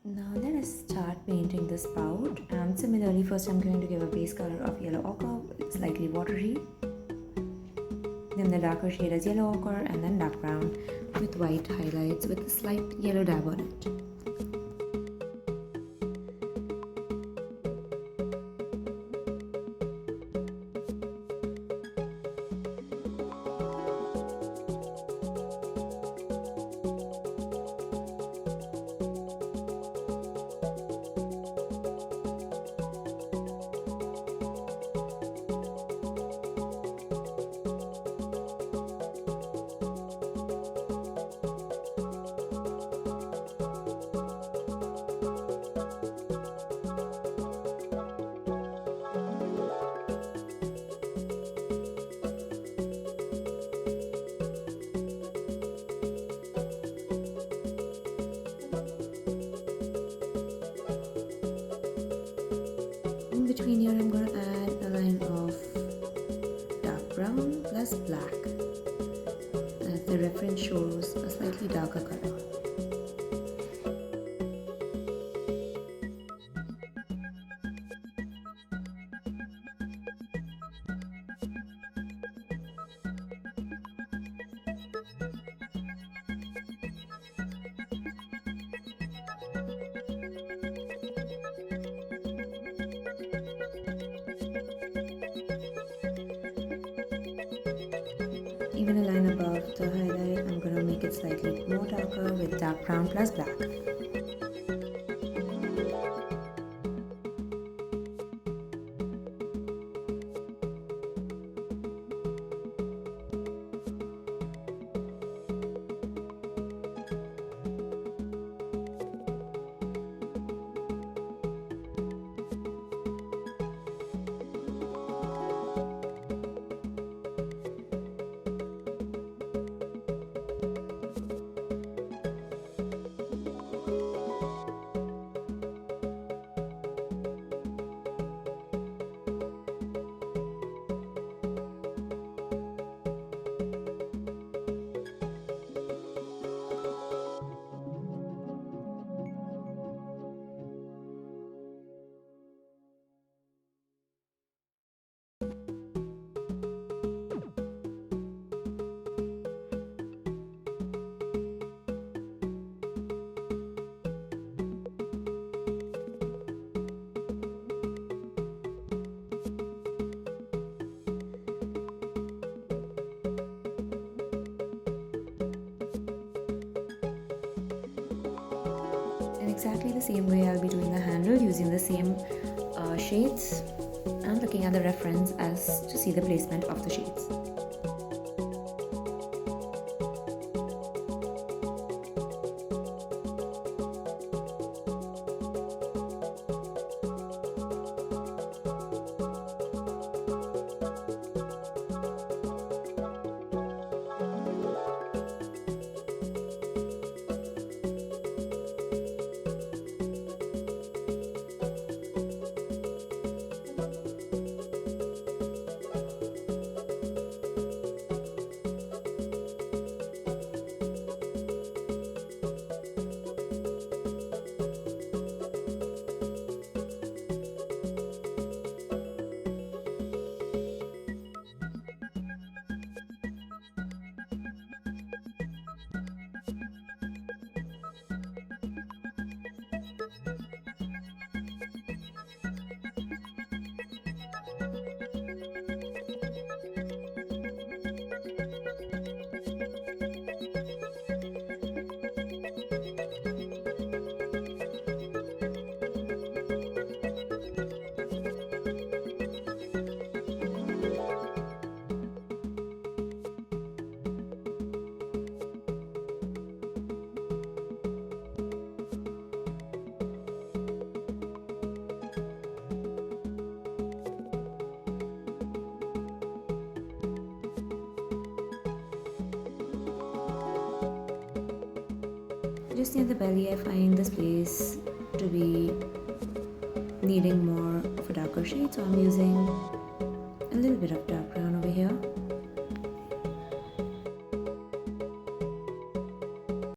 Now let us start painting this spout, and similarly first I'm going to give a base color of yellow ochre, slightly watery, then the darker shade is yellow ochre, and then dark brown with white highlights with a slight yellow dab on it. In between here, I'm going to add a line of dark brown plus black, as the reference shows a slightly darker color. Even a line above the highlight, I'm going to make it slightly more darker with dark brown plus black. In exactly the same way, I'll be doing the handle using the same shades and looking at the reference as to see the placement of the shades. Just near the belly, I find this place to be needing more of a darker shade, so I'm using a little bit of dark brown over here.